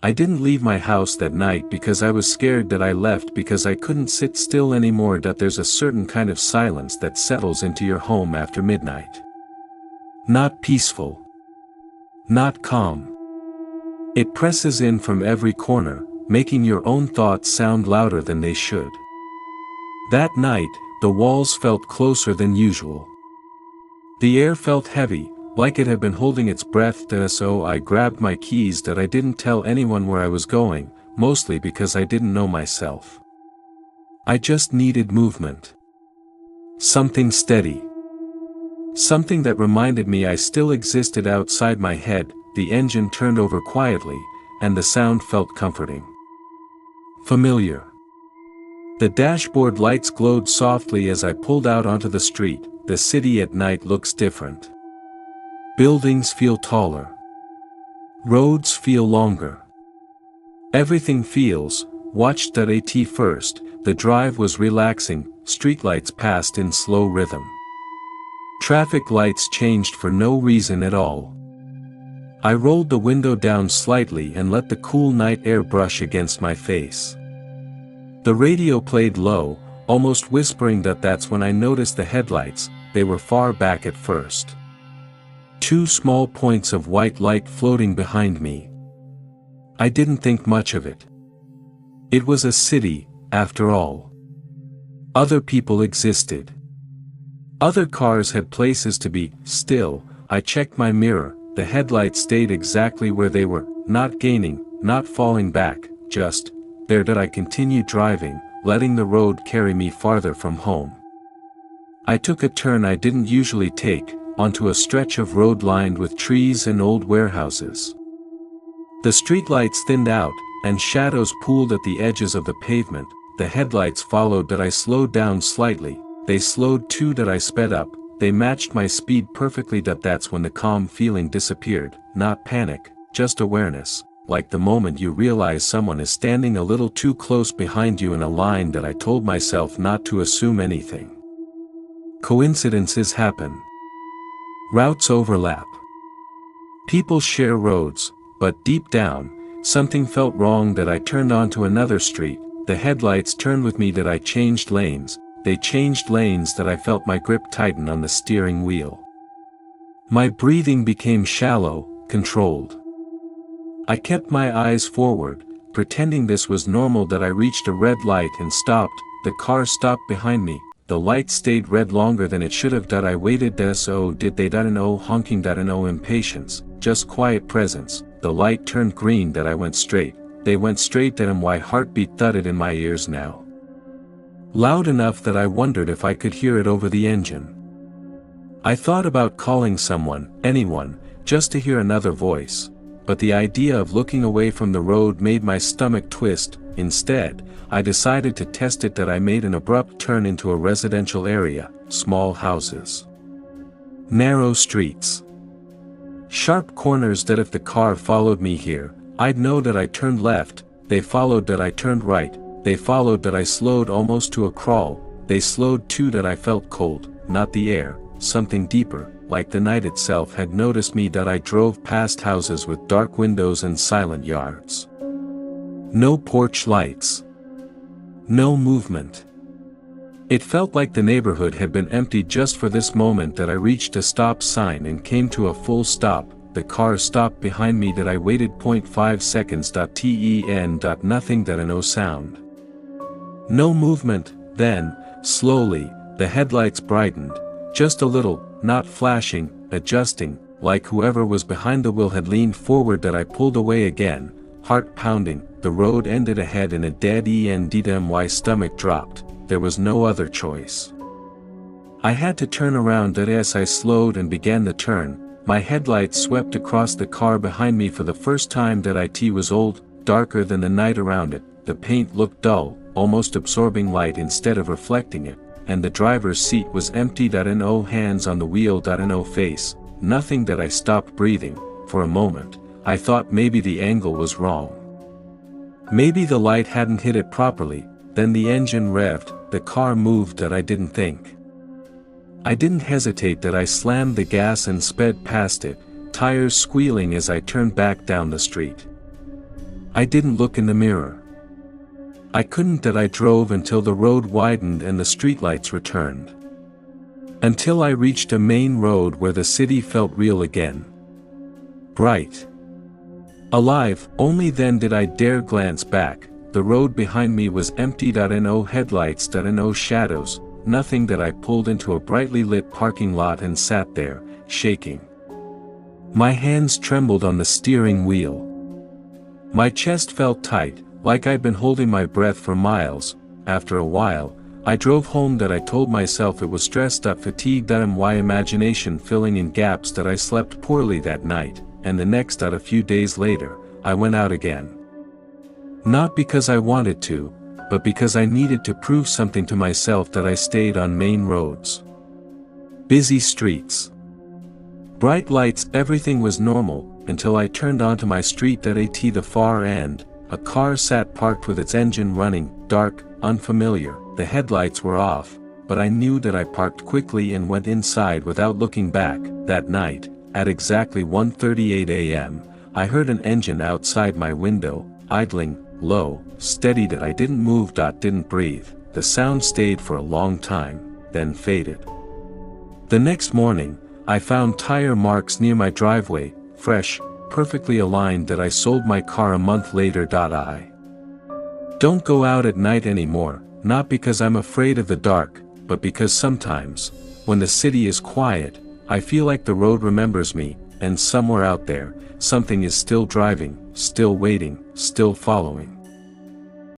I didn't leave my house that night because I was scared that I left because I couldn't sit still anymore. There's a certain kind of silence that settles into your home after midnight. Not peaceful. Not calm. It presses in from every corner, making your own thoughts sound louder than they should. That night, the walls felt closer than usual. The air felt heavy, like it had been holding its breath. So I grabbed my keys. I didn't tell anyone where I was going, mostly because I didn't know myself. I just needed movement. Something steady. Something that reminded me I still existed outside my head. The engine turned over quietly, and the sound felt comforting. Familiar. The dashboard lights glowed softly as I pulled out onto the street. The city at night looks different. Buildings feel taller. Roads feel longer. Everything feels, watched at first. The drive was relaxing, streetlights passed in slow rhythm. Traffic lights changed for no reason at all. I rolled the window down slightly and let the cool night air brush against my face. The radio played low, almost whispering. That's when I noticed the headlights. They were far back at first. Two small points of white light floating behind me. I didn't think much of it. It was a city, after all. Other people existed. Other cars had places to be. Still, I checked my mirror. The headlights stayed exactly where they were, not gaining, not falling back, just there. I continued driving, letting the road carry me farther from home. I took a turn I didn't usually take, onto a stretch of road lined with trees and old warehouses. The streetlights thinned out, and shadows pooled at the edges of the pavement. The headlights followed. I slowed down slightly. They slowed too. I sped up. They matched my speed perfectly. That's when the calm feeling disappeared. Not panic, just awareness, like the moment you realize someone is standing a little too close behind you in a line. I told myself not to assume anything. Coincidences happen. Routes overlap. People share roads, but deep down, something felt wrong. I turned onto another street. The headlights turned with me. I changed lanes. They changed lanes. I felt my grip tighten on the steering wheel. My breathing became shallow, controlled. I kept my eyes forward, pretending this was normal. I reached a red light and stopped. The car stopped behind me. The light stayed red longer than it should have. I waited. So did they. No honking. No impatience, just quiet presence. The light turned green. I went straight. They went straight. My heartbeat thudded in my ears now. Loud enough that I wondered if I could hear it over the engine. I thought about calling someone, anyone, just to hear another voice, but the idea of looking away from the road made my stomach twist. Instead, I decided to test it. I made an abrupt turn into a residential area, small houses. Narrow streets. Sharp corners. If the car followed me here, I'd know. I turned left. They followed. I turned right. They followed. I slowed almost to a crawl. They slowed too. I felt cold, not the air, something deeper, like the night itself had noticed me. I drove past houses with dark windows and silent yards. No porch lights. No movement. It felt like the neighborhood had been empty just for this moment. I reached a stop sign and came to a full stop. The car stopped behind me. I waited 0.5 seconds. Nothing. No sound. No movement. Then, slowly, the headlights brightened, just a little, not flashing, adjusting, like whoever was behind the wheel had leaned forward. I pulled away again, heart pounding. The road ended ahead in a dead end. My stomach dropped. There was no other choice. I had to turn around. As I slowed and began the turn, my headlights swept across the car behind me for the first time. It was old, darker than the night around it. The paint looked dull, almost absorbing light instead of reflecting it, and the driver's seat was empty. No hands on the wheel. No face, nothing. I stopped breathing. For a moment, I thought maybe the angle was wrong. Maybe the light hadn't hit it properly. Then the engine revved, the car moved. I didn't think. I didn't hesitate. I slammed the gas and sped past it, tires squealing as I turned back down the street. I didn't look in the mirror. I couldn't. That I drove until the road widened and the streetlights returned. Until I reached a main road where the city felt real again. Bright. Alive. Only then did I dare glance back. The road behind me was empty. No headlights. No shadows. Nothing. That I pulled into a brightly lit parking lot and sat there, shaking. My hands trembled on the steering wheel. My chest felt tight, like I'd been holding my breath for miles. After a while, I drove home. That I told myself it was stressed up fatigue. My imagination filling in gaps. That I slept poorly that night, and the next. A few days later, I went out again. Not because I wanted to, but because I needed to prove something to myself. That I stayed on main roads. Busy streets. Bright lights. Everything was normal, until I turned onto my street. At the far end, a car sat parked with its engine running, dark, unfamiliar. The headlights were off, but I knew. That I parked quickly and went inside without looking back. That night, at exactly 1:38 a.m., I heard an engine outside my window, idling, low, steady. That I didn't move. Didn't breathe. The sound stayed for a long time, then faded. The next morning, I found tire marks near my driveway, fresh, perfectly aligned. That I sold my car a month later. I don't go out at night anymore, not because I'm afraid of the dark, but because sometimes, when the city is quiet, I feel like the road remembers me, and somewhere out there, something is still driving, still waiting, still following.